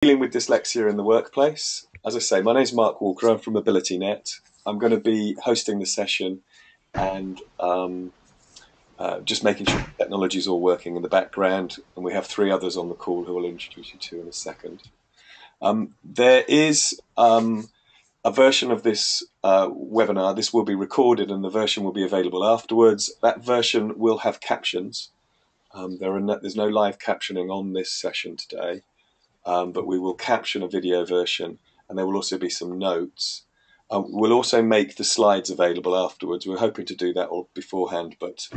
Dealing with dyslexia in the workplace. As I say, my name is Mark Walker. I'm from Abilitynet. I'm going to be hosting the session and just making sure the technology is all working in the background. And we have three others on the call who I'll introduce you to in a second. There is a version of this webinar. This will be recorded and the version will be available afterwards. That version will have captions. There's no live captioning on this session today. But we will caption a video version, and there will also be some notes. We'll also make the slides available afterwards. We're hoping to do that all beforehand, but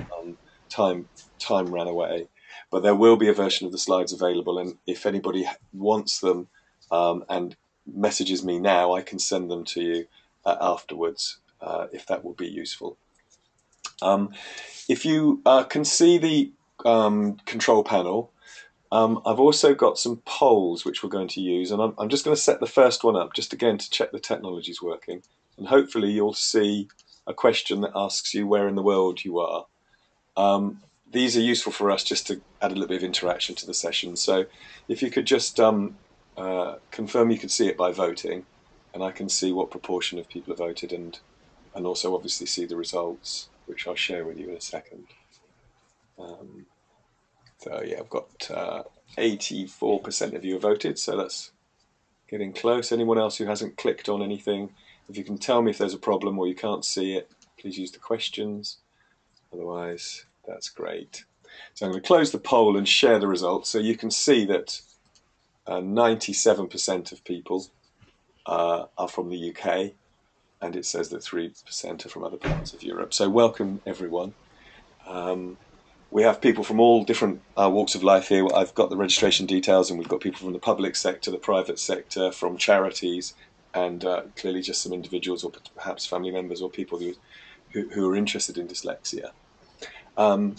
time ran away. But there will be a version of the slides available, and if anybody wants them and messages me now, I can send them to you afterwards, if that will be useful. If you can see the control panel, I've also got some polls which we're going to use, and I'm just going to set the first one up just again to check the technology's working, and hopefully you'll see a question that asks you where in the world you are. These are useful for us just to add a little bit of interaction to the session, so if you could just confirm you could see it by voting, and I can see what proportion of people have voted, and also obviously see the results, which I'll share with you in a second. So yeah, I've got 84% of you have voted, so that's getting close. Anyone else who hasn't clicked on anything, if you can tell me if there's a problem or you can't see it, please use the questions. Otherwise, that's great. So I'm going to close the poll and share the results. So you can see that 97% of people are from the UK, and it says that 3% are from other parts of Europe. So welcome, everyone. We have people from all different walks of life here. I've got the registration details, and we've got people from the public sector, the private sector, from charities, and clearly just some individuals or perhaps family members or people who are interested in dyslexia. I'm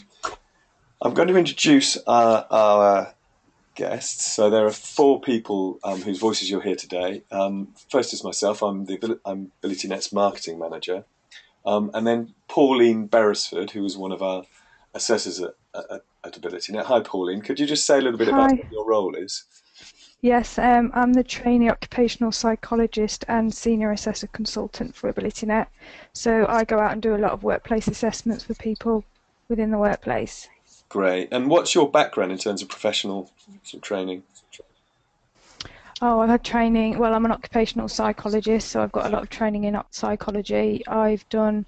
going to introduce our guests. So there are four people whose voices you'll hear today. First is myself. I'm Abilitynet's marketing manager. And then Pauline Beresford, who is one of our assessors at Abilitynet. Hi, Pauline. Could you just say a little bit about what your role is? Yes, I'm the trainee occupational psychologist and senior assessor consultant for Abilitynet. So I go out and do a lot of workplace assessments for people within the workplace. Great. And what's your background in terms of professional training? Oh, I've had training. Well, I'm an occupational psychologist, so I've got a lot of training in psychology. I've done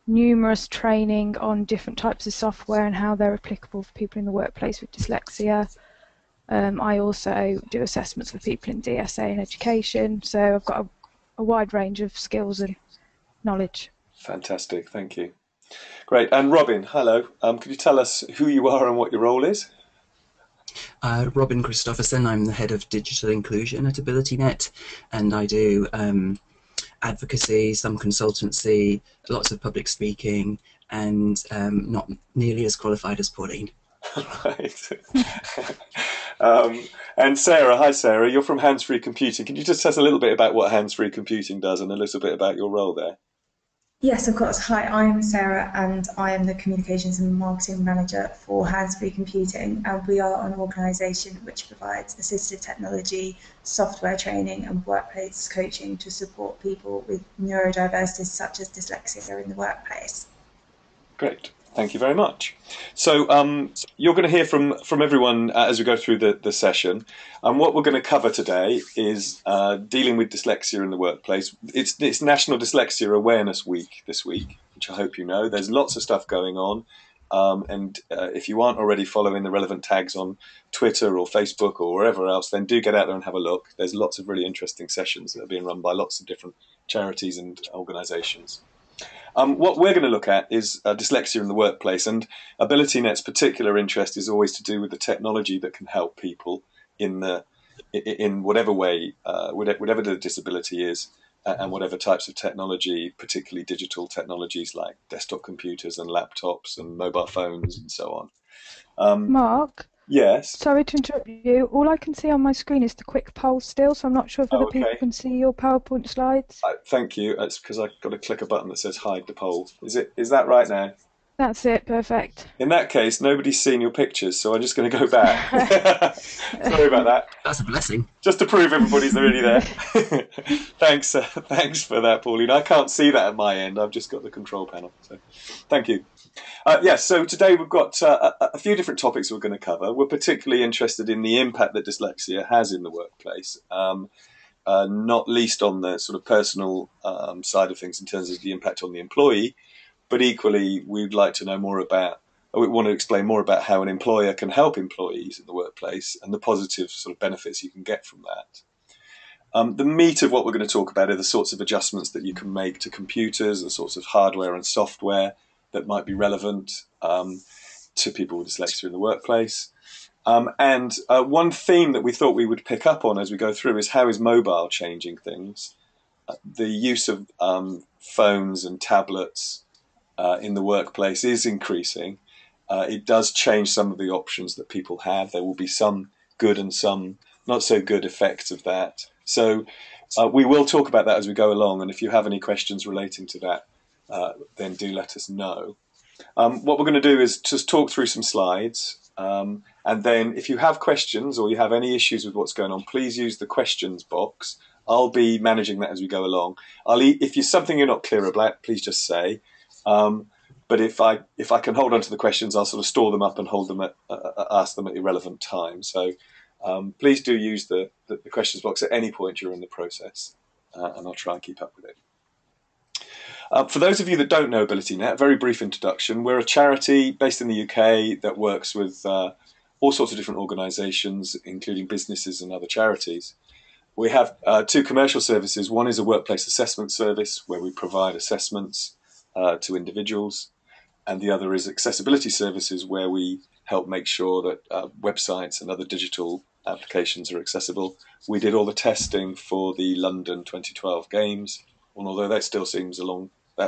numerous training on different types of software and how they're applicable for people in the workplace with dyslexia. I also do assessments for people in DSA and education, so I've got a wide range of skills and knowledge. Fantastic, thank you. Great. And Robin, hello. Could you tell us who you are and what your role is? Robin Christopherson. I'm the head of digital inclusion at Abilitynet, and I do advocacy, some consultancy, lots of public speaking, and not nearly as qualified as Pauline. Right. And Sarah, hi Sarah, you're from Hands-Free Computing. Can you just tell us a little bit about what Hands-Free Computing does and a little bit about your role there? Yes, of course. Hi, I'm Sarah, and I am the Communications and Marketing Manager for Hands-Free Computing, and we are an organisation which provides assistive technology, software training and workplace coaching to support people with neurodiversities such as dyslexia in the workplace. Great. Thank you very much. So you're going to hear from everyone as we go through the session. And what we're going to cover today is dealing with dyslexia in the workplace. It's National Dyslexia Awareness Week this week, which I hope you know. There's lots of stuff going on. And if you aren't already following the relevant tags on Twitter or Facebook or wherever else, then do get out there and have a look. There's lots of really interesting sessions that are being run by lots of different charities and organisations. What we're going to look at is dyslexia in the workplace, and Abilitynet's particular interest is always to do with the technology that can help people in whatever way, whatever the disability is, and whatever types of technology, particularly digital technologies like desktop computers and laptops and mobile phones and so on. Mark? Yes? Sorry to interrupt you. All I can see on my screen is the quick poll still, so I'm not sure if other people can see your PowerPoint slides. Thank you. It's because I've got to click a button that says hide the poll. Is that right now? That's it, perfect. In that case, nobody's seen your pictures, so I'm just going to go back. Sorry about that. That's a blessing. Just to prove everybody's already there. Thanks, thanks for that, Pauline. I can't see that at my end. I've just got the control panel. So, thank you. Yes, so today we've got a few different topics we're going to cover. We're particularly interested in the impact that dyslexia has in the workplace, not least on the sort of personal side of things in terms of the impact on the employee, but equally we'd like to know more about, we want to explain more about how an employer can help employees in the workplace and the positive sort of benefits you can get from that. The meat of what we're going to talk about are the sorts of adjustments that you can make to computers, the sorts of hardware and software that might be relevant to people with dyslexia in the workplace. And one theme that we thought we would pick up on as we go through is how is mobile changing things? The use of phones and tablets in the workplace is increasing. It does change some of the options that people have. There will be some good and some not so good effects of that. So we will talk about that as we go along. And if you have any questions relating to that, then do let us know. What we're going to do is just talk through some slides. And then if you have questions or you have any issues with what's going on, please use the questions box. I'll be managing that as we go along. If there's something you're not clear about, please just say. But if I can hold on to the questions, I'll sort of store them up and hold them ask them at irrelevant times. So please do use the questions box at any point during the process, and I'll try and keep up with it. For those of you that don't know Abilitynet, a very brief introduction. We're a charity based in the UK that works with all sorts of different organisations, including businesses and other charities. We have two commercial services. One is a workplace assessment service where we provide assessments to individuals, and the other is accessibility services where we help make sure that websites and other digital applications are accessible. We did all the testing for the London 2012 Games, and although that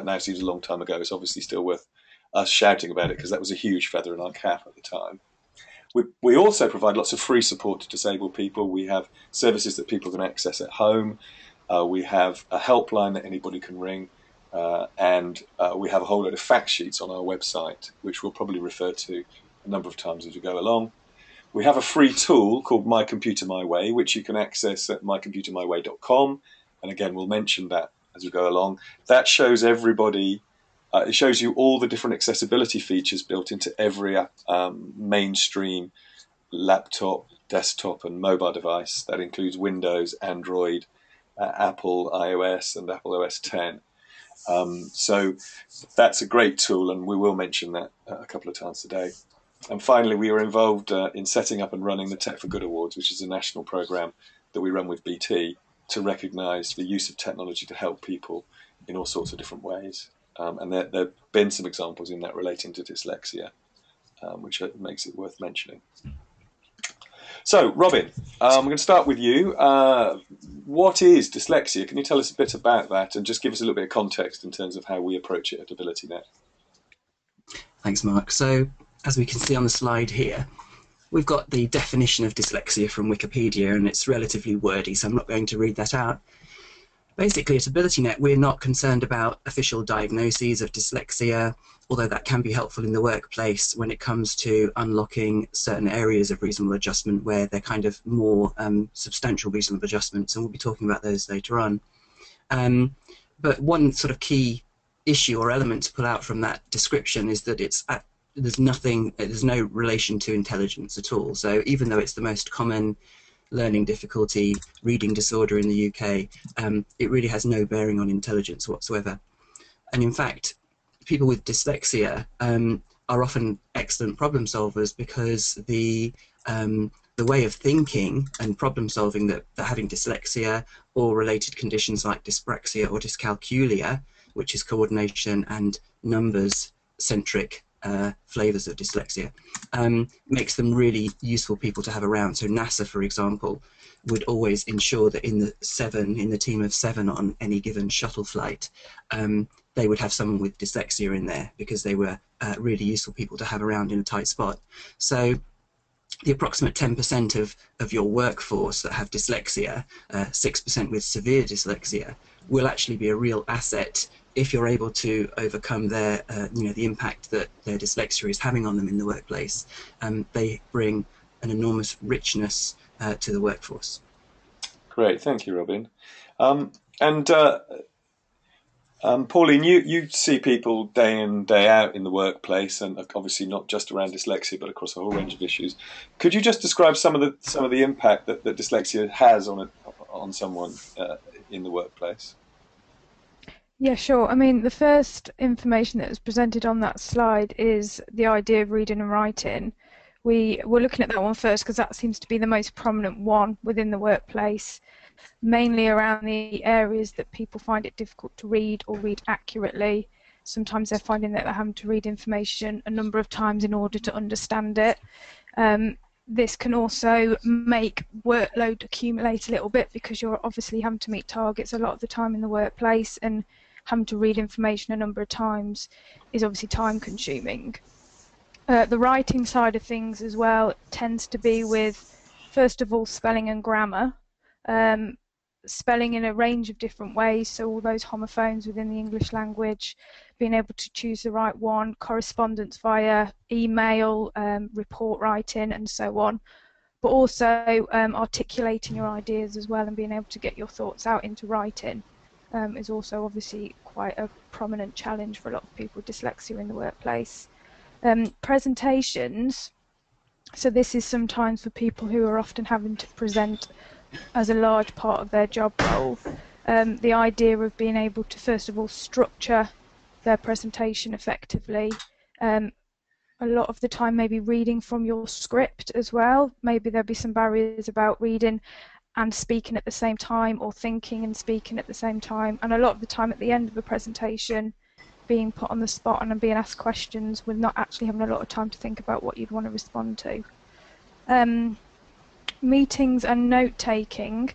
now seems a long time ago, it's obviously still worth us shouting about it because that was a huge feather in our cap at the time. We also provide lots of free support to disabled people. We have services that people can access at home. We have a helpline that anybody can ring. And we have a whole load of fact sheets on our website, which we'll probably refer to a number of times as we go along. We have a free tool called My Computer My Way, which you can access at mycomputermyway.com. And again, we'll mention that as we go along. That shows everybody, it shows you all the different accessibility features built into every mainstream laptop, desktop, and mobile device. That includes Windows, Android, Apple iOS, and Apple OS X. So that's a great tool, and we will mention that a couple of times today. And finally, we are involved in setting up and running the Tech for Good Awards, which is a national program that we run with BT to recognise the use of technology to help people in all sorts of different ways. And there have been some examples in that relating to dyslexia, which makes it worth mentioning. So, Robin, I'm going to start with you. What is dyslexia? Can you tell us a bit about that and just give us a little bit of context in terms of how we approach it at Abilitynet? Thanks, Mark. So, as we can see on the slide here, we've got the definition of dyslexia from Wikipedia, and it's relatively wordy, so I'm not going to read that out. Basically, at Abilitynet, we're not concerned about official diagnoses of dyslexia, although that can be helpful in the workplace when it comes to unlocking certain areas of reasonable adjustment where they're kind of more substantial reasonable adjustments, and we'll be talking about those later on. But one sort of key issue or element to pull out from that description is that there's no relation to intelligence at all. So even though it's the most common learning difficulty, reading disorder in the UK, it really has no bearing on intelligence whatsoever. And in fact, people with dyslexia are often excellent problem solvers because the way of thinking and problem solving that having dyslexia or related conditions like dyspraxia or dyscalculia, which is coordination and numbers centric flavors of dyslexia, makes them really useful people to have around. So NASA, for example, would always ensure that in the team of 7 on any given shuttle flight, they would have someone with dyslexia in there because they were really useful people to have around in a tight spot. So the approximate 10% of your workforce that have dyslexia, 6% with severe dyslexia, will actually be a real asset if you're able to overcome their, the impact that their dyslexia is having on them in the workplace, they bring an enormous richness to the workforce. Great, thank you, Robin. And Pauline, you see people day in, day out in the workplace, and obviously not just around dyslexia, but across a whole range of issues. Could you just describe some of the impact that dyslexia has on someone in the workplace? Yeah, sure. I mean, the first information that was presented on that slide is the idea of reading and writing. We're looking at that one first because that seems to be the most prominent one within the workplace, mainly around the areas that people find it difficult to read or read accurately. Sometimes they're finding that they're having to read information a number of times in order to understand it. This can also make workload accumulate a little bit because you're obviously having to meet targets a lot of the time in the workplace, and having to read information a number of times is obviously time consuming. The writing side of things as well tends to be with, first of all, spelling and grammar. Spelling in a range of different ways, so all those homophones within the English language, being able to choose the right one, correspondence via email, report writing and so on, but also articulating your ideas as well and being able to get your thoughts out into writing is also obviously quite a prominent challenge for a lot of people with dyslexia in the workplace. Presentations, so this is sometimes for people who are often having to present as a large part of their job role. The idea of being able to first of all structure their presentation effectively, a lot of the time maybe reading from your script as well. Maybe there'll be some barriers about reading and speaking at the same time, or thinking and speaking at the same time, and a lot of the time at the end of a presentation being put on the spot and being asked questions with not actually having a lot of time to think about what you'd want to respond to. Meetings and note taking,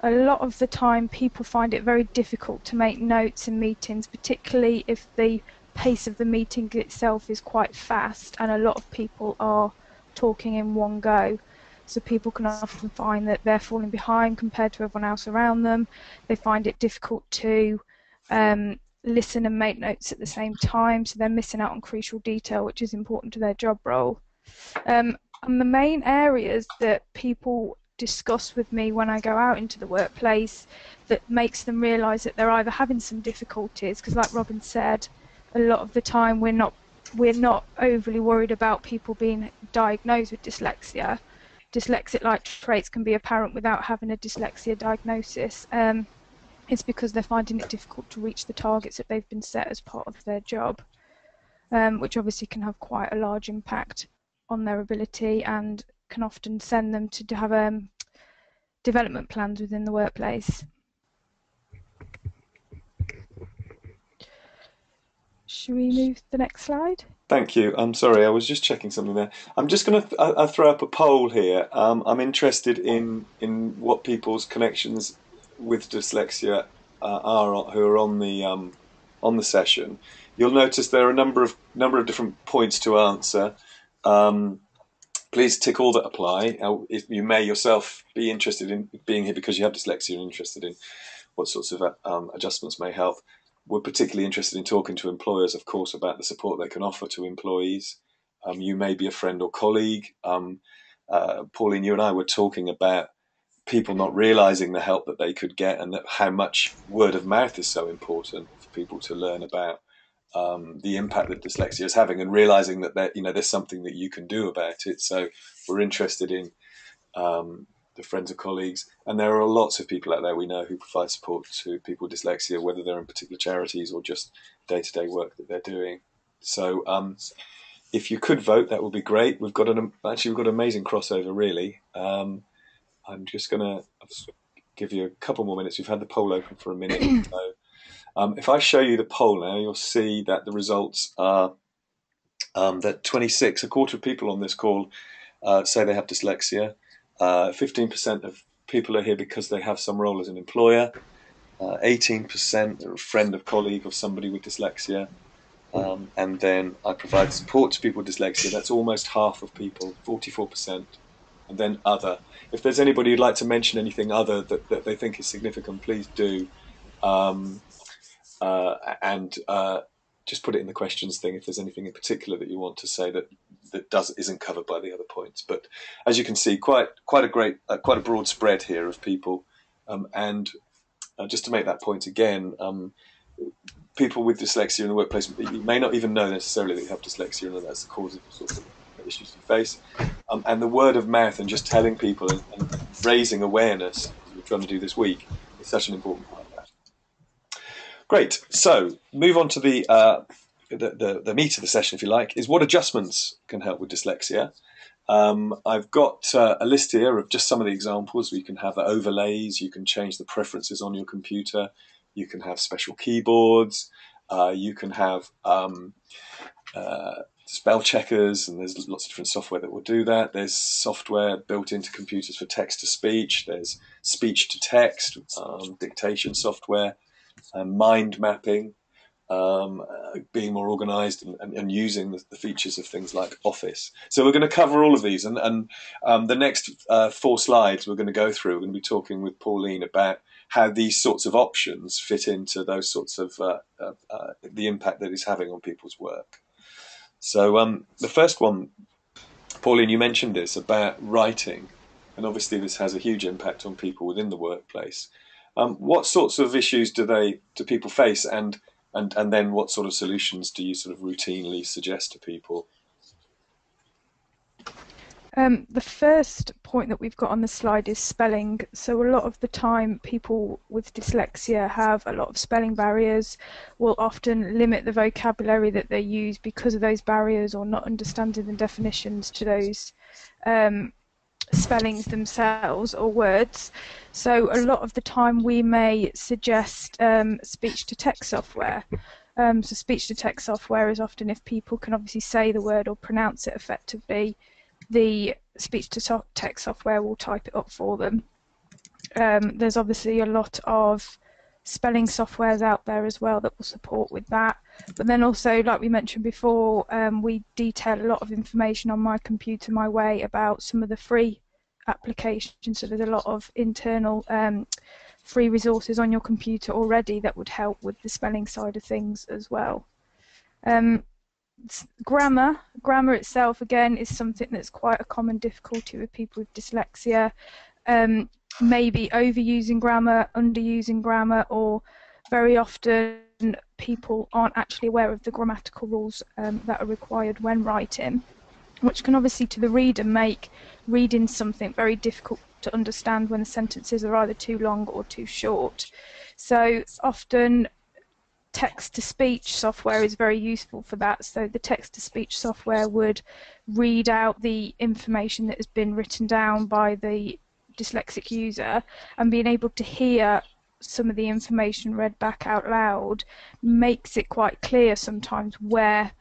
a lot of the time people find it very difficult to make notes in meetings, particularly if the pace of the meeting itself is quite fast and a lot of people are talking in one go. So people can often find that they're falling behind compared to everyone else around them. They find it difficult to listen and make notes at the same time, so they're missing out on crucial detail which is important to their job role. And the main areas that people discuss with me when I go out into the workplace that makes them realise that they're either having some difficulties, because like Robin said, a lot of the time we're not overly worried about people being diagnosed with dyslexia. Dyslexic-like traits can be apparent without having a dyslexia diagnosis. It's because they're finding it difficult to reach the targets that they've been set as part of their job, which obviously can have quite a large impact on their ability and can often send them to have development plans within the workplace. Should we move to the next slide? Thank you. I'm sorry, I was just checking something there. I'm just going to throw up a poll here. I'm interested in what people's connections with dyslexia are, who are on the session. You'll notice there are a number of different points to answer. Please tick all that apply. If you may yourself be interested in being here because you have dyslexia and interested in what sorts of adjustments may help. We're particularly interested in talking to employers, of course, about the support they can offer to employees. You may be a friend or colleague. Pauline, you and I were talking about people not realising the help that they could get, and that how much word of mouth is so important for people to learn about the impact that dyslexia is having, and realising that there's something that you can do about it. So we're interested in the friends or colleagues, and there are lots of people out there we know who provide support to people with dyslexia, whether they're in particular charities or just day-to-day work that they're doing. So if you could vote, that would be great. We've got an amazing crossover, really. I'm just going to give you a couple more minutes. We've had the poll open for a minute. So if I show you the poll now, you'll see that the results are that 26, a quarter of people on this call say they have dyslexia. 15% of people are here because they have some role as an employer. 18% are a friend, of colleague, of somebody with dyslexia. And then I provide support to people with dyslexia. That's almost half of people, 44%. And then other. If there's anybody who'd like to mention anything other that they think is significant, please do. and just put it in the questions thing if there's anything in particular that you want to say that isn't covered by the other points. But as you can see, quite a broad spread here of people, and just to make that point again, people with dyslexia in the workplace, you may not even know necessarily that you have dyslexia and that that's the cause of sort of issues you face. And the word of mouth and just telling people and raising awareness, as we're trying to do this week, is such an important part of that. Great. So move on to the meat of the session, if you like, is what adjustments can help with dyslexia. I've got a list here of just some of the examples. You can have overlays, you can change the preferences on your computer, you can have special keyboards, you can have spell checkers, and there's lots of different software that will do that. There's software built into computers for text-to-speech, there's speech-to-text, dictation software, mind mapping, being more organized and using the features of things like Office. So we're going to cover all of these, and the next 4 slides we're going to go through. We're going to be talking with Pauline about how these sorts of options fit into those sorts of the impact that it's having on people's work. So the first one, Pauline, you mentioned this about writing, and obviously this has a huge impact on people within the workplace. What sorts of issues do people face, and then what sort of solutions do you sort of routinely suggest to people? The first point that we've got on the slide is spelling. So a lot of the time people with dyslexia have a lot of spelling barriers, will often limit the vocabulary that they use because of those barriers or not understanding the definitions to those spellings themselves or words. So a lot of the time we may suggest speech-to-text software. So speech-to-text software is often, if people can obviously say the word or pronounce it effectively, the speech-to-text software will type it up for them. There's obviously a lot of spelling softwares out there as well that will support with that. But then also, like we mentioned before, we detail a lot of information on My Computer My Way about some of the free applications. So there's a lot of internal free resources on your computer already that would help with the spelling side of things as well. Grammar itself, again, is something that's quite a common difficulty with people with dyslexia. Maybe overusing grammar, underusing grammar, or very often people aren't actually aware of the grammatical rules that are required when writing, which can obviously to the reader make reading something very difficult to understand when the sentences are either too long or too short. So often text-to-speech software is very useful for that. So the text-to-speech software would read out the information that has been written down by the dyslexic user, and being able to hear some of the information read back out loud makes it quite clear sometimes where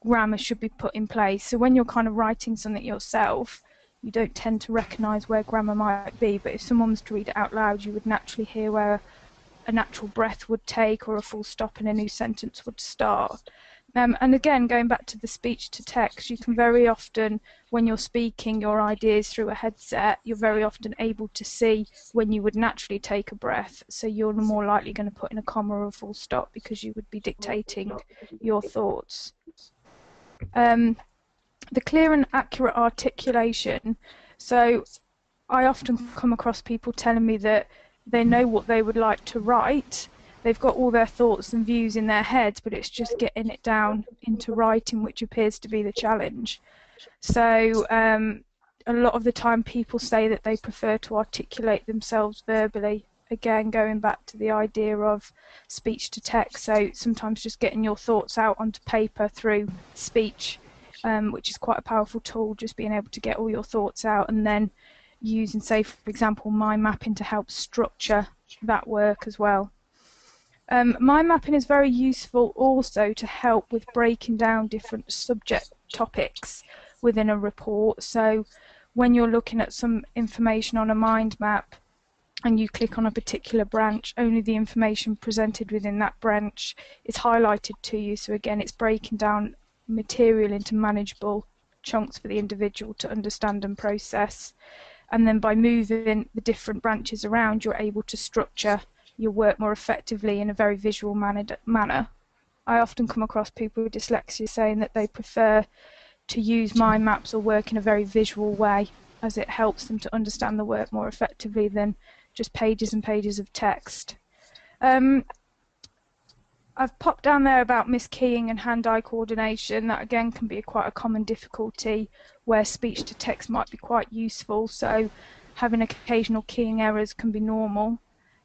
grammar should be put in place. So when you're kind of writing something yourself, you don't tend to recognise where grammar might be, but if someone was to read it out loud, you would naturally hear where a natural breath would take or a full stop and a new sentence would start. And again, going back to the speech to text, you can very often, when you're speaking your ideas through a headset, you're very often able to see when you would naturally take a breath. So you're more likely going to put in a comma or a full stop because you would be dictating your thoughts. The clear and accurate articulation. So I often come across people telling me that they know what they would like to write, they've got all their thoughts and views in their heads, but it's just getting it down into writing which appears to be the challenge. So a lot of the time people say that they prefer to articulate themselves verbally, again going back to the idea of speech to text. So sometimes just getting your thoughts out onto paper through speech, which is quite a powerful tool, just being able to get all your thoughts out and then using, say, for example, mind mapping to help structure that work as well. Mind mapping is very useful also to help with breaking down different subject topics within a report. So when you're looking at some information on a mind map and you click on a particular branch, only the information presented within that branch is highlighted to you. So again, it's breaking down material into manageable chunks for the individual to understand and process. And then by moving the different branches around, you're able to structure your work more effectively in a very visual manner. I often come across people with dyslexia saying that they prefer to use mind maps or work in a very visual way, as it helps them to understand the work more effectively than just pages and pages of text. I've popped down there about miskeying and hand-eye coordination. That again can be quite a common difficulty where speech to text might be quite useful, so having occasional keying errors can be normal,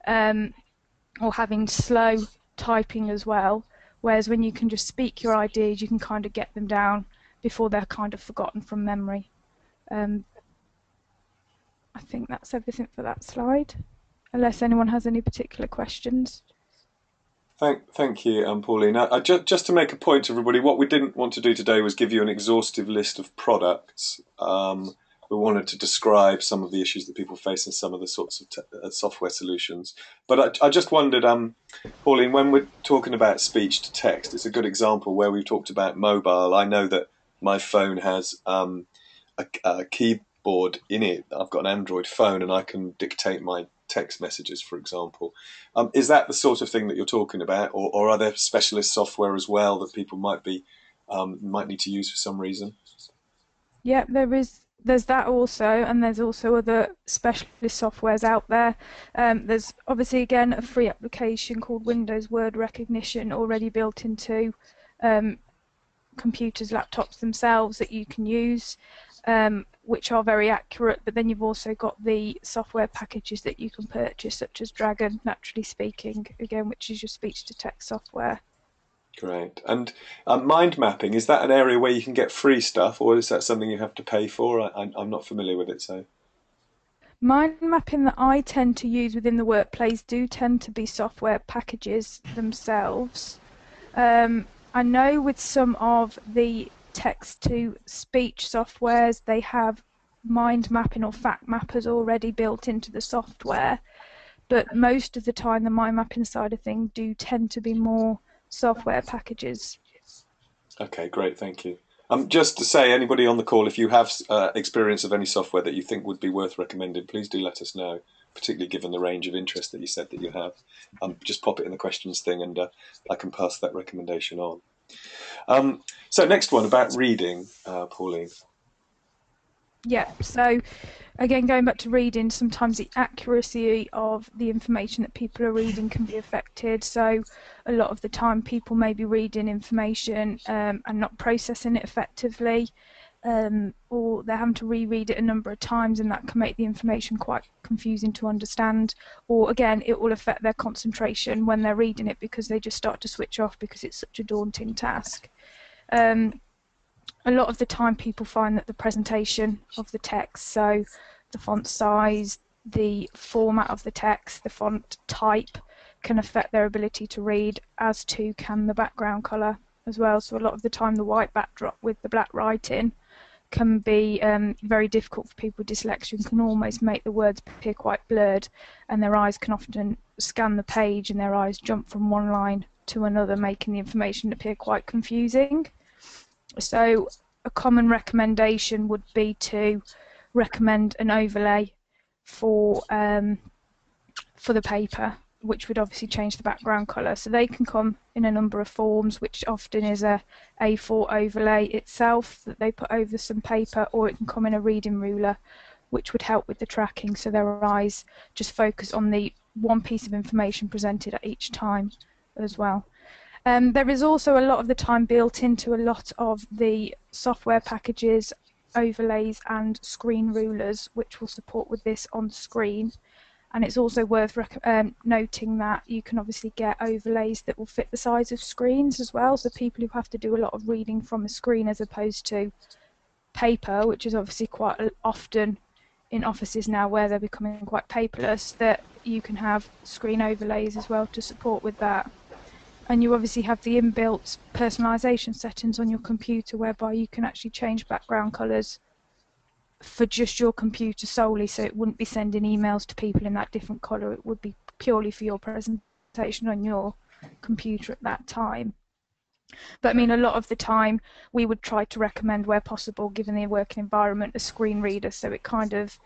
or having slow typing as well, whereas when you can just speak your ideas you can kind of get them down before they're kind of forgotten from memory. I think that's everything for that slide, unless anyone has any particular questions. Thank you, Pauline. Just to make a point to everybody, what we didn't want to do today was give you an exhaustive list of products. We wanted to describe some of the issues that people face in some of the sorts of software solutions. But I just wondered, Pauline, when we're talking about speech to text, it's a good example where we've talked about mobile. I know that my phone has a keyboard in it. I've got an Android phone and I can dictate my text messages, for example. Is that the sort of thing that you're talking about, or are there specialist software as well that people might need to use for some reason? Yeah, there's that also, and there's also other specialist softwares out there. There's obviously again a free application called Windows Word Recognition already built into computers, laptops themselves that you can use, which are very accurate, but then you've also got the software packages that you can purchase, such as Dragon, Naturally Speaking, again, which is your speech-to-text software. Great. And mind mapping, is that an area where you can get free stuff, or is that something you have to pay for? I'm not familiar with it, so... Mind mapping that I tend to use within the workplace do tend to be software packages themselves. I know with some of the text-to-speech softwares, they have mind mapping or fact mappers already built into the software, but most of the time the mind mapping side of things do tend to be more software packages. Okay, great, thank you. Just to say, anybody on the call, if you have experience of any software that you think would be worth recommending, please do let us know, particularly given the range of interest that you said that you have. Just pop it in the questions thing and I can pass that recommendation on. So next one, about reading, Pauline. Yeah, so again, going back to reading, sometimes the accuracy of the information that people are reading can be affected. So a lot of the time people may be reading information and not processing it effectively, or they're having to reread it a number of times, and that can make the information quite confusing to understand. Or again, it will affect their concentration when they're reading it because they just start to switch off because it's such a daunting task. A lot of the time people find that the presentation of the text, so the font size, the format of the text, the font type, can affect their ability to read, as too can the background colour as well. So a lot of the time the white backdrop with the black writing can be very difficult for people with dyslexia and can almost make the words appear quite blurred, and their eyes can often scan the page and their eyes jump from one line to another, making the information appear quite confusing. So a common recommendation would be to recommend an overlay for the paper, which would obviously change the background colour. So they can come in a number of forms, which often is a A4 overlay itself that they put over some paper, or it can come in a reading ruler, which would help with the tracking, so their eyes just focus on the one piece of information presented at each time as well. There is also a lot of the time built into a lot of the software packages, overlays and screen rulers, which will support with this on screen. And it's also worth noting that you can obviously get overlays that will fit the size of screens as well, so people who have to do a lot of reading from a screen as opposed to paper, which is obviously quite often in offices now where they're becoming quite paperless, that you can have screen overlays as well to support with that. And you obviously have the inbuilt personalisation settings on your computer whereby you can actually change background colours for just your computer solely, so it wouldn't be sending emails to people in that different colour, it would be purely for your presentation on your computer at that time. But I mean, a lot of the time we would try to recommend, where possible, given the working environment, a screen reader, so it kind of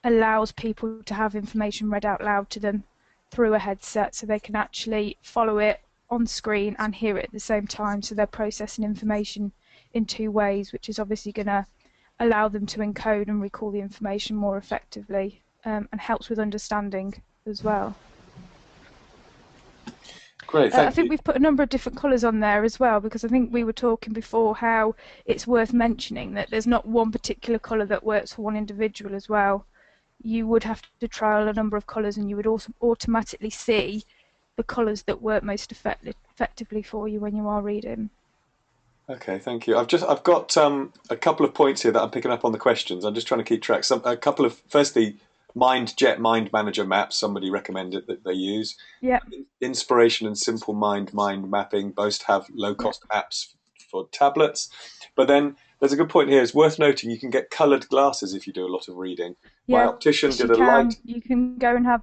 allows people to have information read out loud to them through a headset, so they can actually follow it on screen and hear it at the same time, so they're processing information in two ways, which is obviously going to allow them to encode and recall the information more effectively, and helps with understanding as well. Great, thank I think you. we've put a number of different colours on there as well, because I think we were talking before how it's worth mentioning that there's not one particular colour that works for one individual as well. You would have to trial a number of colours, and you would also automatically see the colours that work most effectively for you when you are reading. Okay, thank you. I've got a couple of points here that I'm picking up on the questions. I'm just trying to keep track. A couple of, firstly, MindJet Mind Manager maps. Somebody recommended that they use. Yeah. Inspiration and Simple Mind mapping both have low-cost apps for tablets. But then there's a good point here. It's worth noting you can get coloured glasses if you do a lot of reading. My optician did a light. You can go and have.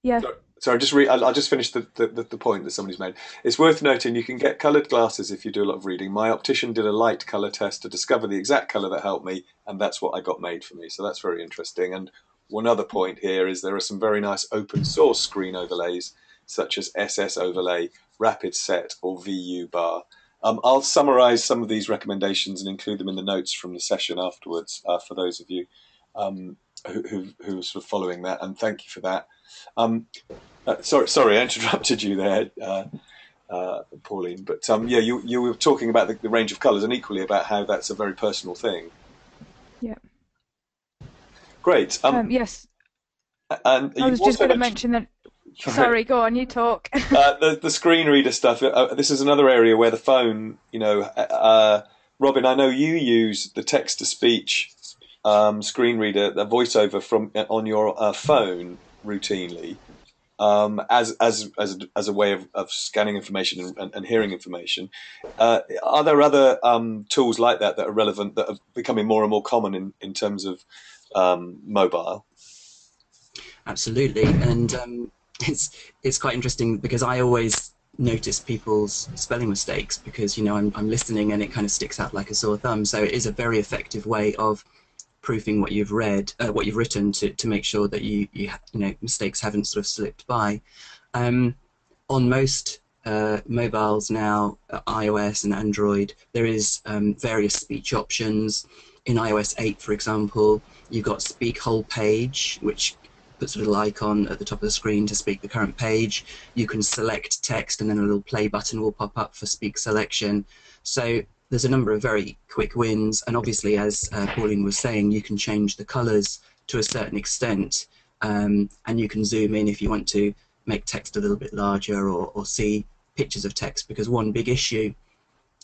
Yeah. Sorry, I'll just finish the point that somebody's made. It's worth noting you can get coloured glasses if you do a lot of reading. My optician did a light colour test to discover the exact colour that helped me, and that's what I got made for me. So that's very interesting. And one other point here is there are some very nice open source screen overlays, such as SS Overlay, Rapid Set, or VU Bar. I'll summarise some of these recommendations and include them in the notes from the session afterwards for those of you who are sort of following that, and thank you for that. Sorry, I interrupted you there, Pauline. But yeah, you were talking about the range of colours, and equally about how that's a very personal thing. Yeah. Great. Yes. And I was just going to mention that. Sorry, go on, you talk. The screen reader stuff. This is another area where the phone, Robin, I know you use the text to speech screen reader, the voiceover on your phone routinely, as a way of scanning information and hearing information. Are there other tools like that are relevant, that are becoming more and more common in terms of mobile? Absolutely, and it's quite interesting because I always notice people's spelling mistakes because I'm listening and it kind of sticks out like a sore thumb. So it is a very effective way of proofing what you've read, what you've written, to make sure that you mistakes haven't sort of slipped by. On most mobiles now, iOS and Android, there is various speech options. In iOS 8, for example, you've got Speak Whole Page, which puts a little icon at the top of the screen to speak the current page. You can select text, and then a little play button will pop up for speak selection. So there's a number of very quick wins, and obviously, as Pauline was saying, you can change the colours to a certain extent, and you can zoom in if you want to make text a little bit larger or see pictures of text, because one big issue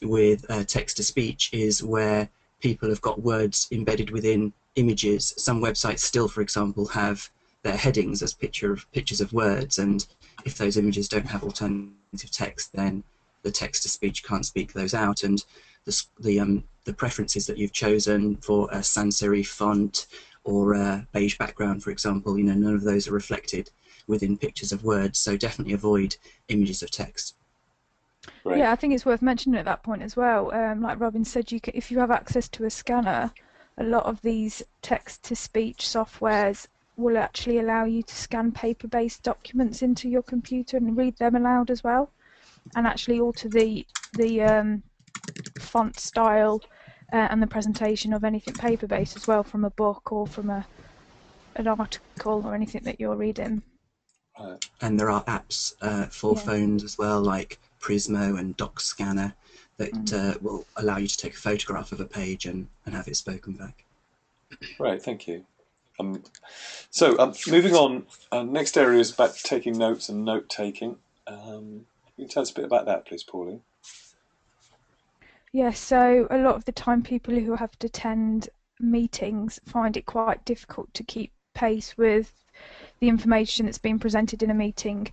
with text-to-speech is where people have got words embedded within images. Some websites still, for example, have their headings as pictures of words, and if those images don't have alternative text, then the text-to-speech can't speak those out, and the preferences that you've chosen for a sans serif font or a beige background, for example, none of those are reflected within pictures of words, so definitely avoid images of text. Right. Yeah, I think it's worth mentioning at that point as well. Like Robin said, if you have access to a scanner, a lot of these text-to-speech softwares will actually allow you to scan paper-based documents into your computer and read them aloud as well, and actually alter the font style and the presentation of anything paper-based as well, from a book or from an article or anything that you're reading. And there are apps for phones as well, like Prismo and Doc Scanner, that will allow you to take a photograph of a page and have it spoken back. Right, thank you. So moving on, next area is about taking notes and note-taking. Can you tell us a bit about that, please, Pauline? Yes, so a lot of the time people who have to attend meetings find it quite difficult to keep pace with the information that's being presented in a meeting.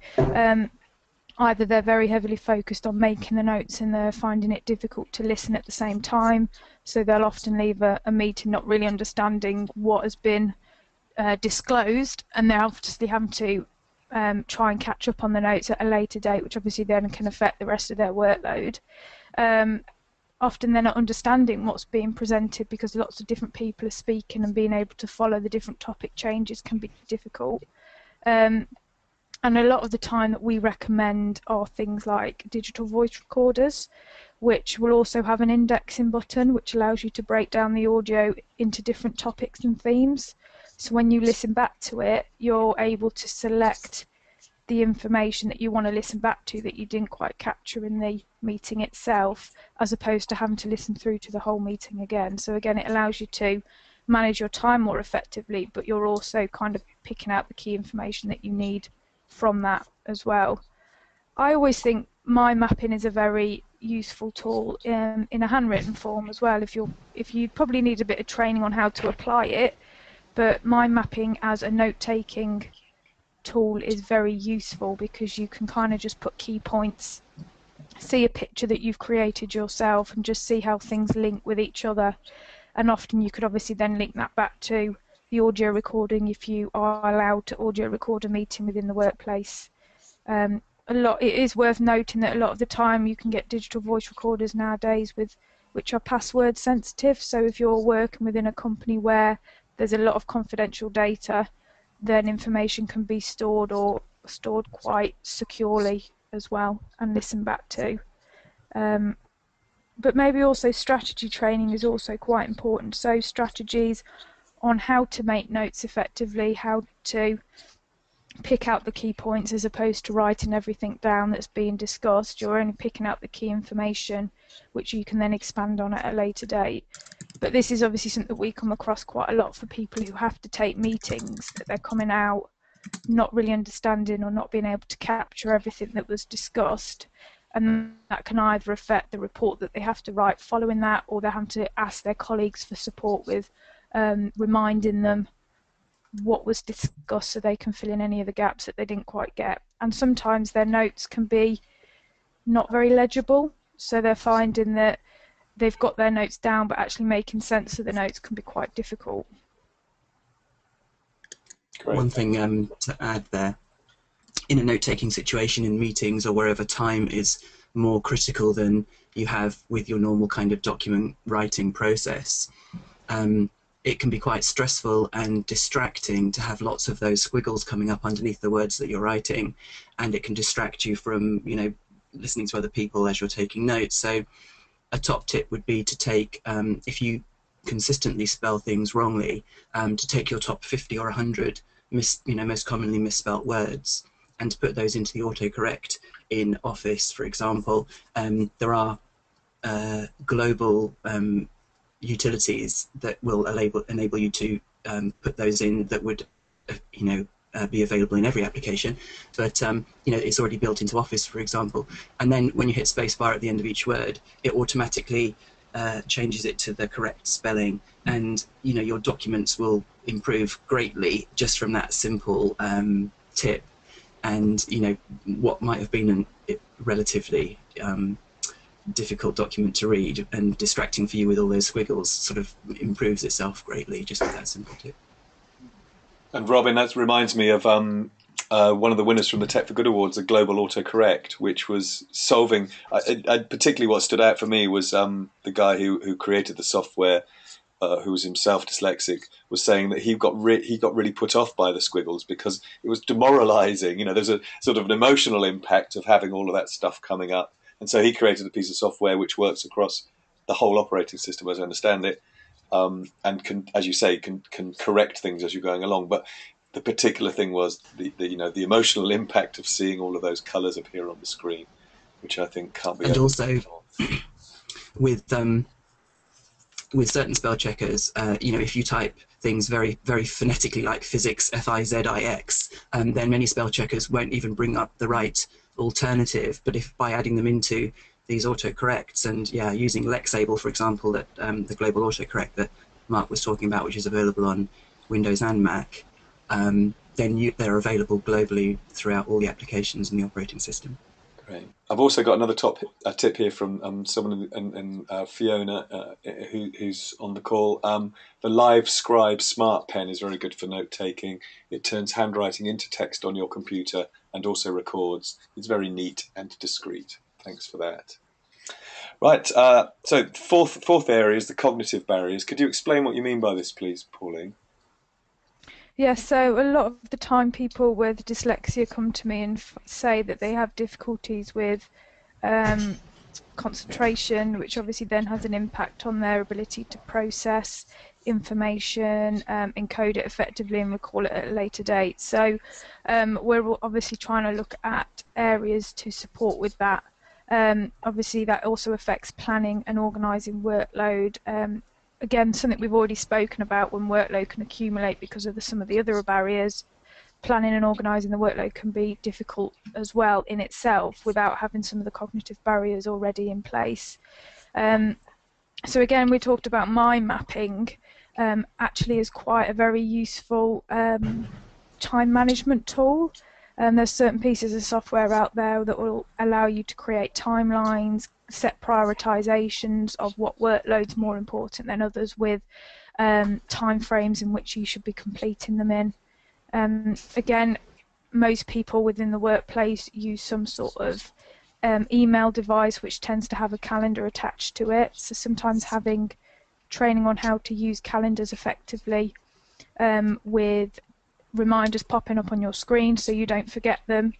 Either they're very heavily focused on making the notes and they're finding it difficult to listen at the same time, so they'll often leave a meeting not really understanding what has been disclosed, and they're obviously having to try and catch up on the notes at a later date, which obviously then can affect the rest of their workload. Often they're not understanding what's being presented because lots of different people are speaking, and being able to follow the different topic changes can be difficult. And a lot of the time that we recommend are things like digital voice recorders, which will also have an indexing button which allows you to break down the audio into different topics and themes. So when you listen back to it, you're able to select the information that you want to listen back to that you didn't quite capture in the meeting itself, as opposed to having to listen through to the whole meeting again. So again, it allows you to manage your time more effectively, but you're also kind of picking out the key information that you need from that as well. I always think mind mapping is a very useful tool in a handwritten form as well. If you probably need a bit of training on how to apply it, but mind mapping as a note-taking tool is very useful because you can kind of just put key points, see a picture that you've created yourself, and just see how things link with each other. And often you could obviously then link that back to the audio recording if you are allowed to audio record a meeting within the workplace. It is worth noting that a lot of the time you can get digital voice recorders nowadays which are password sensitive. So if you're working within a company where there's a lot of confidential data, then information can be stored quite securely as well and listened back to. But maybe also strategy training is also quite important. So strategies on how to make notes effectively, how to pick out the key points as opposed to writing everything down that's being discussed. You're only picking out the key information which you can then expand on at a later date. But this is obviously something that we come across quite a lot for people who have to take meetings, that they're coming out not really understanding or not being able to capture everything that was discussed, and that can either affect the report that they have to write following that, or they're having to ask their colleagues for support with reminding them what was discussed so they can fill in any of the gaps that they didn't quite get. And sometimes their notes can be not very legible, so they're finding that they've got their notes down, but actually making sense of the notes can be quite difficult. Great. One thing to add there, in a note-taking situation in meetings or wherever time is more critical than you have with your normal kind of document writing process, it can be quite stressful and distracting to have lots of those squiggles coming up underneath the words that you're writing, and it can distract you from, you know, listening to other people as you're taking notes. So a top tip would be to take, if you consistently spell things wrongly, to take your top 50 or 100 most commonly misspelt words and to put those into the autocorrect in Office, for example. There are global utilities that will enable you to put those in that would, be available in every application, but it's already built into Office, for example. And then when you hit spacebar at the end of each word, it automatically changes it to the correct spelling, and your documents will improve greatly just from that simple tip. And what might have been a relatively difficult document to read and distracting for you with all those squiggles sort of improves itself greatly just with that simple tip. And Robin, that reminds me of one of the winners from the Tech for Good Awards, the Global Autocorrect, which was solving. Particularly, what stood out for me was the guy who created the software, who was himself dyslexic, was saying that he got really put off by the squiggles because it was demoralising. There's a sort of an emotional impact of having all of that stuff coming up, and so he created a piece of software which works across the whole operating system, as I understand it. And can, as you say, can correct things as you're going along. But the particular thing was the emotional impact of seeing all of those colours appear on the screen, which I think can't be. And also, with certain spell checkers, if you type things very, very phonetically like physics, F-I-Z-I-X, then many spell checkers won't even bring up the right alternative. But if by adding them into these autocorrects and using Lexable, for example, that the global autocorrect that Mark was talking about, which is available on Windows and Mac, then they're available globally throughout all the applications in the operating system. Great. I've also got another tip here from someone in Fiona who's on the call. The Live Scribe Smart Pen is very good for note taking. It turns handwriting into text on your computer and also records. It's very neat and discreet. Thanks for that. Right, so fourth area is the cognitive barriers. Could you explain what you mean by this, please, Pauline? Yeah, so a lot of the time people with dyslexia come to me and say that they have difficulties with concentration, which obviously then has an impact on their ability to process information, encode it effectively and recall it at a later date. So we're obviously trying to look at areas to support with that. Obviously that also affects planning and organising workload. Again, something we've already spoken about, when workload can accumulate because of some of the other barriers. Planning and organising the workload can be difficult as well in itself without having some of the cognitive barriers already in place. So again, we talked about mind mapping actually is quite a very useful time management tool. There's certain pieces of software out there that will allow you to create timelines, set prioritizations of what workload's more important than others, with time frames in which you should be completing them in. Again, most people within the workplace use some sort of email device which tends to have a calendar attached to it. So sometimes having training on how to use calendars effectively with reminders popping up on your screen so you don't forget them,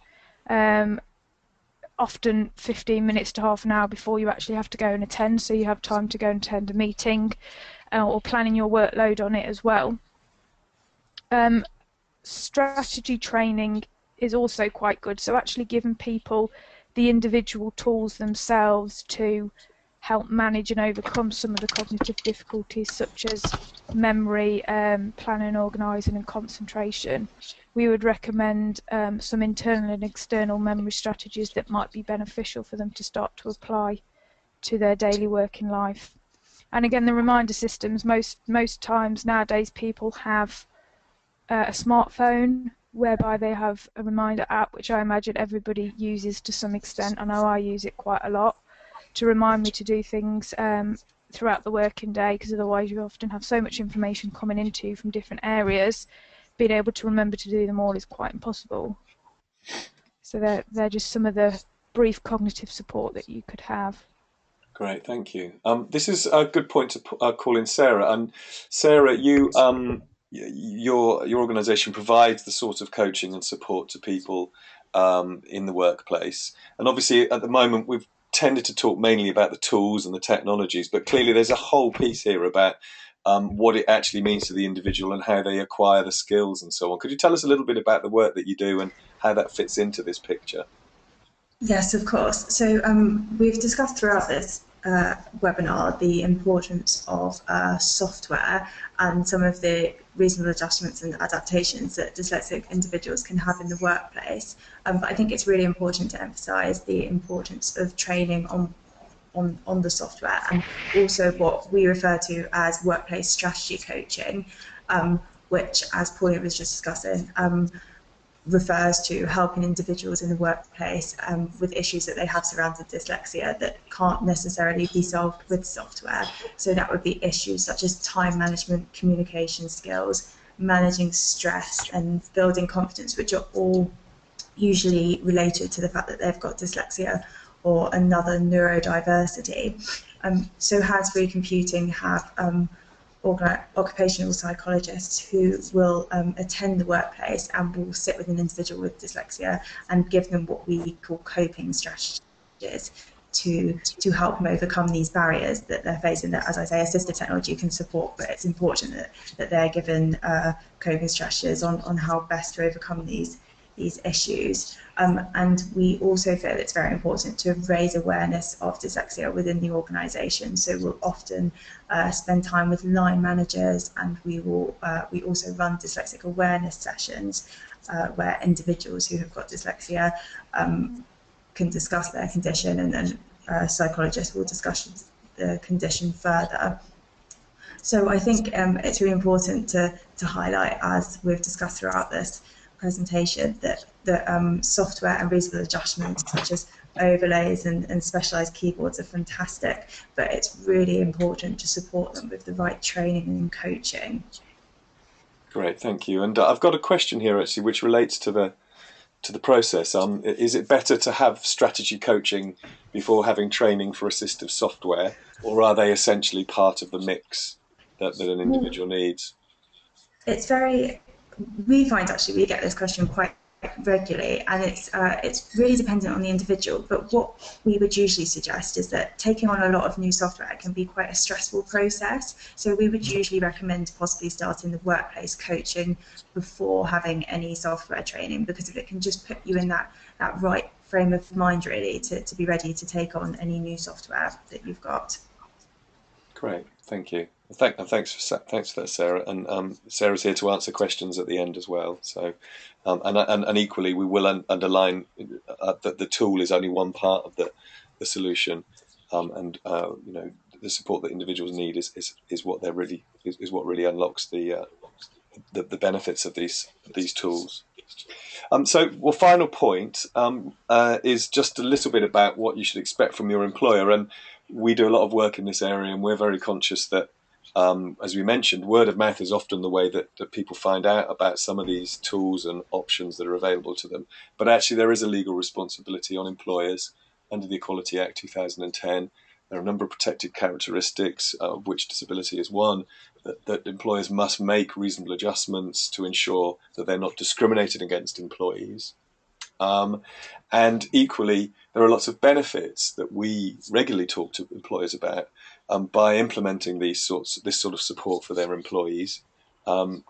often 15 minutes to half an hour before you actually have to go and attend, so you have time to go and attend a meeting, or planning your workload on it as well. Strategy training is also quite good, so actually giving people the individual tools themselves to help manage and overcome some of the cognitive difficulties such as memory, planning, organising and concentration. We would recommend some internal and external memory strategies that might be beneficial for them to start to apply to their daily working life. And again, the reminder systems, most times nowadays people have a smartphone whereby they have a reminder app, which I imagine everybody uses to some extent. I know I use it quite a lot to remind me to do things throughout the working day, because otherwise you often have so much information coming into you from different areas. Being able to remember to do them all is quite impossible. So they're just some of the brief cognitive support that you could have. Great, thank you. This is a good point to call in Sarah. And Sarah, your organisation provides the sort of coaching and support to people in the workplace. And obviously, at the moment, we've tended to talk mainly about the tools and the technologies, but clearly there's a whole piece here about what it actually means to the individual and how they acquire the skills and so on. Could you tell us a little bit about the work that you do and how that fits into this picture? Yes, of course. So we've discussed throughout this webinar the importance of software and some of the reasonable adjustments and adaptations that dyslexic individuals can have in the workplace. But I think it's really important to emphasise the importance of training on the software, and also what we refer to as workplace strategy coaching, which, as Pauline was just discussing, refers to helping individuals in the workplace with issues that they have surrounding dyslexia that can't necessarily be solved with software. So that would be issues such as time management, communication skills, managing stress and building confidence, which are all usually related to the fact that they've got dyslexia or another neurodiversity. So hands-free computing have occupational psychologists who will attend the workplace and will sit with an individual with dyslexia and give them what we call coping strategies to help them overcome these barriers that they're facing. That, as I say, assistive technology can support, but it's important that they're given coping strategies on how best to overcome these issues. And we also feel it's very important to raise awareness of dyslexia within the organisation. So we'll often spend time with line managers, and we also run dyslexic awareness sessions where individuals who have got dyslexia can discuss their condition, and then psychologists will discuss the condition further. So I think it's really important to highlight, as we've discussed throughout this presentation, that software and reasonable adjustments such as overlays and specialised keyboards are fantastic, but it's really important to support them with the right training and coaching. Great, thank you. And I've got a question here actually, which relates to the process. Is it better to have strategy coaching before having training for assistive software, or are they essentially part of the mix that an individual needs? It's very we find actually we get this question quite regularly, and it's really dependent on the individual. But what we would usually suggest is that taking on a lot of new software can be quite a stressful process. So we would usually recommend possibly starting the workplace coaching before having any software training, because if it can just put you in that right frame of mind really to be ready to take on any new software that you've got. Great, thank you. Thanks for that, Sarah. And Sarah's here to answer questions at the end as well. So, and equally, we will underline that the tool is only one part of the solution, and you know, the support that individuals need is what what really unlocks the benefits of these tools. Well, final point is just a little bit about what you should expect from your employer. And we do a lot of work in this area, and we're very conscious that, as we mentioned, word of mouth is often the way that people find out about some of these tools and options that are available to them. But actually, there is a legal responsibility on employers under the Equality Act 2010. There are a number of protected characteristics, of which disability is one, that employers must make reasonable adjustments to ensure that they're not discriminated against employees. And equally, there are lots of benefits that we regularly talk to employers about by implementing this sort of support for their employees.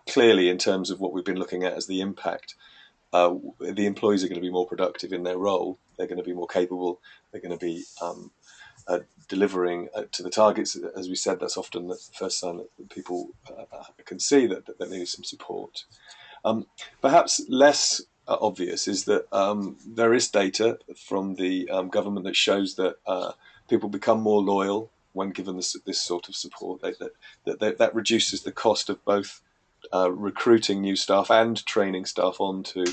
Clearly, in terms of what we've been looking at as the impact, the employees are going to be more productive in their role. They're going to be more capable. They're going to be delivering to the targets. As we said, that's often the first sign that people can see that they need some support. Perhaps less obvious is that there is data from the government that shows that people become more loyal when given this sort of support. That reduces the cost of both recruiting new staff and training staff onto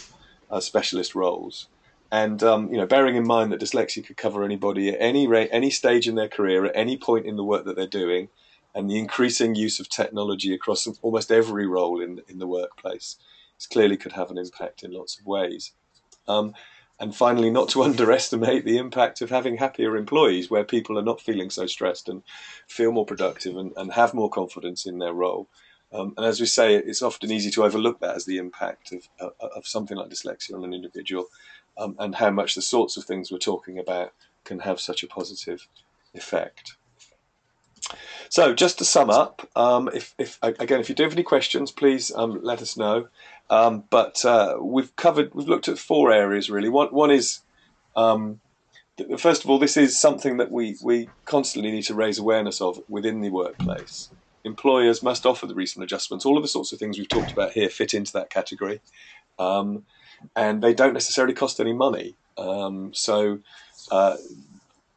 specialist roles. And you know, bearing in mind that dyslexia could cover anybody at any stage in their career, at any point in the work that they're doing, and the increasing use of technology across almost every role in the workplace, this clearly could have an impact in lots of ways. And finally, not to underestimate the impact of having happier employees, where people are not feeling so stressed and feel more productive and have more confidence in their role. And as we say, it's often easy to overlook that as the impact of something like dyslexia on an individual, and how much the sorts of things we're talking about can have such a positive effect. So just to sum up, if you do have any questions, please let us know. But we've looked at 4 areas really. One is, first of all, this is something that we constantly need to raise awareness of within the workplace. Employers must offer the reasonable adjustments. All of the sorts of things we've talked about here fit into that category, and they don't necessarily cost any money.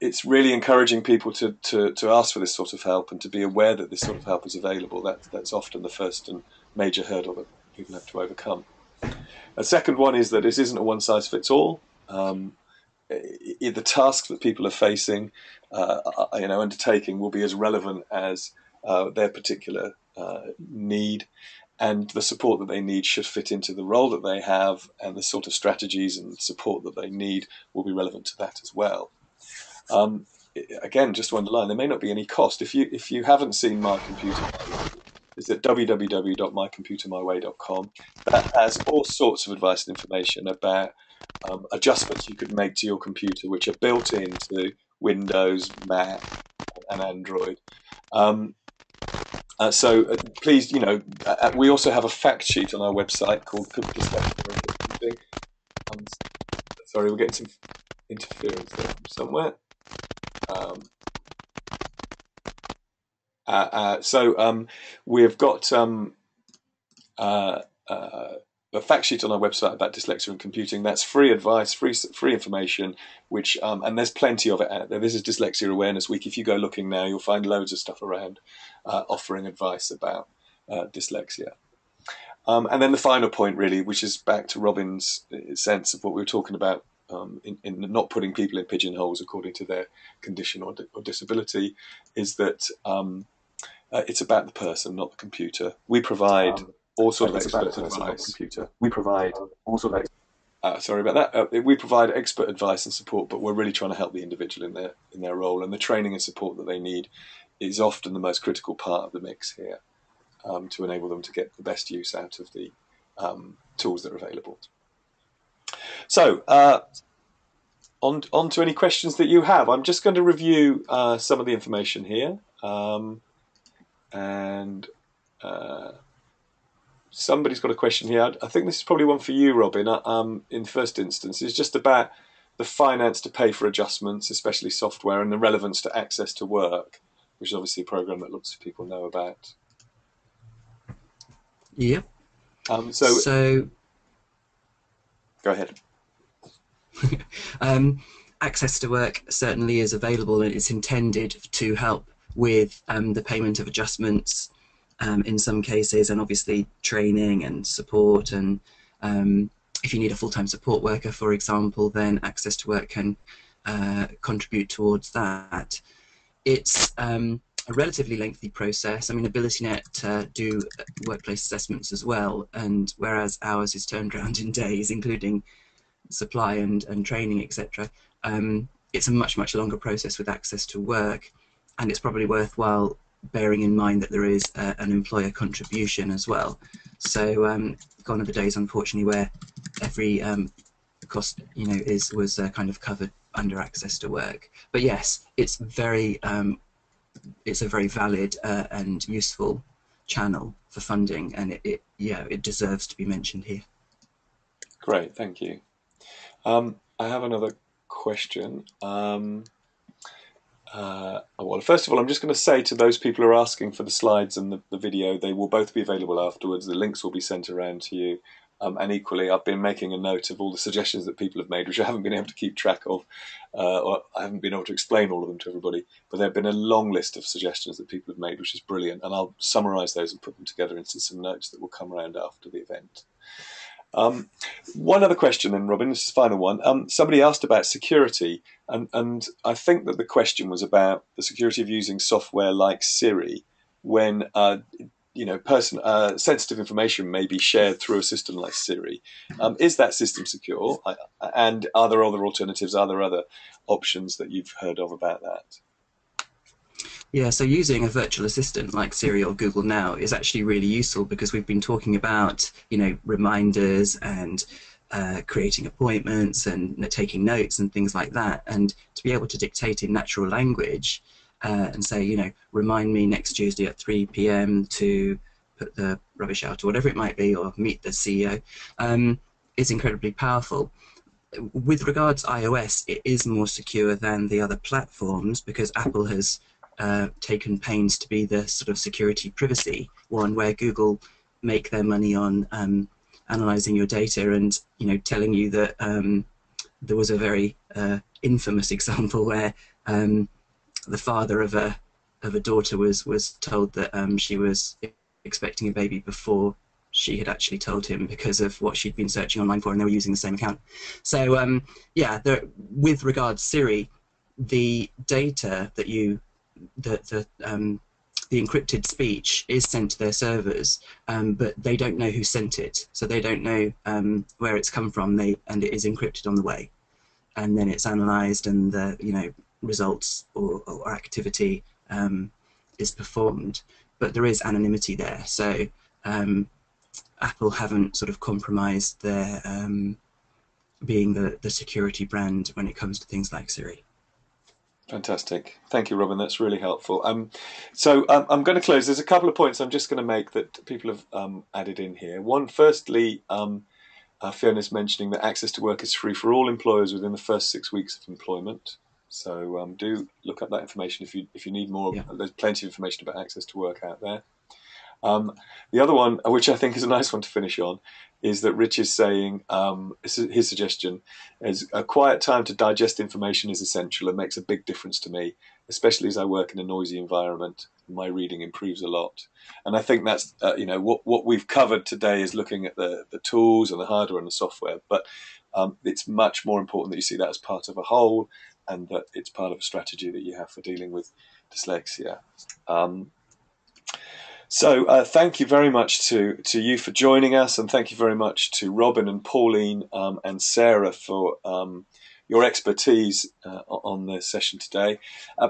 It's really encouraging people to ask for this sort of help and to be aware that this sort of help is available. That's often the first and major hurdle that people have to overcome. A second one is that it isn't a one-size-fits-all. The tasks that people are facing, undertaking, will be as relevant as their particular need, and the support that they need should fit into the role that they have, and the sort of strategies and support that they need will be relevant to that as well. Again, just to underline, there may not be any cost. If you haven't seen My Computer, it's at www.mycomputermyway.com. That has all sorts of advice and information about adjustments you could make to your computer, which are built into Windows, Mac, and Android. So please, we also have a fact sheet on our website called Dyslexia and Computing. Sorry, we're getting some interference there from somewhere. We've got a fact sheet on our website about dyslexia and computing. That's free advice, free information, which and there's plenty of it out there. This is Dyslexia Awareness Week. If you go looking now, you'll find loads of stuff around offering advice about dyslexia. And then the final point, really, which is back to Robin's sense of what we were talking about in not putting people in pigeonholes according to their condition or disability, is that it's about the person, not the computer. We provide all sorts of expert advice. We provide all sorts of sorry about that. We provide expert advice and support, but we're really trying to help the individual in their role, and the training and support that they need is often the most critical part of the mix here, to enable them to get the best use out of the tools that are available. So on to any questions that you have. I'm just going to review some of the information here. Somebody's got a question here. I think this is probably one for you, Robin, in first instance. It's just about the finance to pay for adjustments, especially software, and the relevance to access to work, which is obviously a program that lots of people know about. Yep. So go ahead. Access to work certainly is available, and it's intended to help with the payment of adjustments in some cases, and obviously training and support. And if you need a full-time support worker, for example, then access to work can contribute towards that. It's a relatively lengthy process. I mean, Abilitynet do workplace assessments as well, and whereas ours is turned around in days, including supply and training, etc., it's a much longer process with access to work, and it's probably worthwhile bearing in mind that there is an employer contribution as well. So gone are the days, unfortunately, where every cost was kind of covered under access to work. But yes, it's a very valid and useful channel for funding, and it deserves to be mentioned here. Great, thank you. I have another question. Well, first of all, I'm just going to say to those people who are asking for the slides and the video, they will both be available afterwards. The links will be sent around to you. And equally, I've been making a note of all the suggestions that people have made, which I haven't been able to keep track of, or I haven't been able to explain all of them to everybody. But there have been a long list of suggestions that people have made, which is brilliant. And I'll summarise those and put them together into some notes that will come around after the event. One other question then, Robin, this is the final one. Somebody asked about security, and I think that the question was about the security of using software like Siri when sensitive information may be shared through a system like Siri. Is that system secure? And are there other alternatives? Are there other options that you've heard of about that? Yeah, so using a virtual assistant like Siri or Google Now is actually really useful, because we've been talking about, reminders and creating appointments and taking notes and things like that. And to be able to dictate in natural language and say, remind me next Tuesday at 3 p.m. to put the rubbish out, or whatever it might be, or meet the CEO, is incredibly powerful. With regards to iOS, it is more secure than the other platforms, because Apple has taken pains to be the sort of security privacy one, where Google make their money on analysing your data and telling you that there was a very infamous example where the father of a daughter was told that she was expecting a baby before she had actually told him, because of what she'd been searching online for, and they were using the same account. So yeah, with regards to Siri, the data that the encrypted speech is sent to their servers, but they don't know who sent it, so they don't know where it's come from. And it is encrypted on the way, and then it's analysed, and the results or activity is performed. But there is anonymity there, so Apple haven't sort of compromised their being the security brand when it comes to things like Siri. Fantastic. Thank you, Robin. That's really helpful. So I'm going to close. There's a couple of points I'm just going to make that people have added in here. One, firstly, Fiona's mentioning that access to work is free for all employers within the first 6 weeks of employment. So do look up that information if you need more. Yeah. There's plenty of information about access to work out there. The other one, which I think is a nice one to finish on, is that Rich is saying, his suggestion is a quiet time to digest information is essential and makes a big difference to me, especially as I work in a noisy environment. My reading improves a lot. And I think that's, what we've covered today is looking at the tools and the hardware and the software, but it's much more important that you see that as part of a whole, and that it's part of a strategy that you have for dealing with dyslexia. So thank you very much to you for joining us, and thank you very much to Robin and Pauline and Sarah for your expertise on the session today.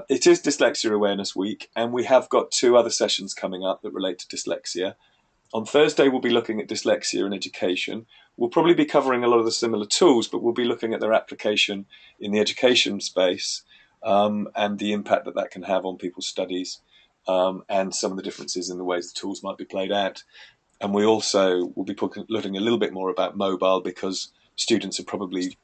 It is Dyslexia Awareness Week, and we have got 2 other sessions coming up that relate to dyslexia. On Thursday, we'll be looking at dyslexia in education. We'll probably be covering a lot of the similar tools, but we'll be looking at their application in the education space, and the impact that that can have on people's studies, and some of the differences in the ways the tools might be played out. And we also will be looking a little bit more about mobile, because students are probably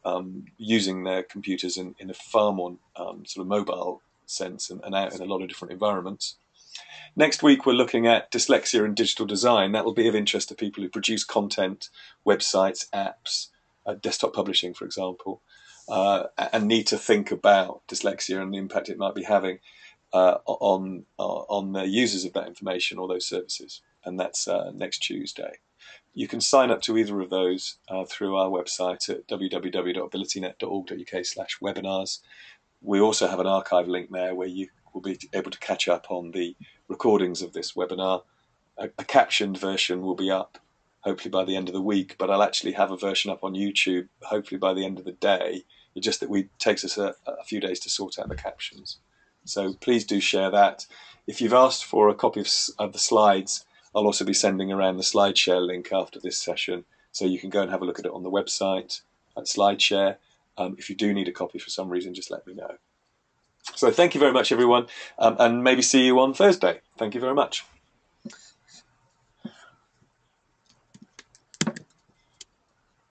using their computers in a far more sort of mobile sense, and out in a lot of different environments. Next week, we're looking at dyslexia and digital design. That will be of interest to people who produce content, websites, apps, desktop publishing, for example, and need to think about dyslexia and the impact it might be having on the users of that information or those services. And that's next Tuesday. You can sign up to either of those through our website at www.abilitynet.org.uk/webinars. We also have an archive link there where you will be able to catch up on the recordings of this webinar. A captioned version will be up hopefully by the end of the week, but I'll actually have a version up on YouTube hopefully by the end of the day. It's just that it takes us a few days to sort out the captions. So please do share that. If you've asked for a copy of the slides, I'll also be sending around the SlideShare link after this session, so you can go and have a look at it on the website at SlideShare. If you do need a copy for some reason, just let me know. So thank you very much, everyone, and maybe see you on Thursday. Thank you very much.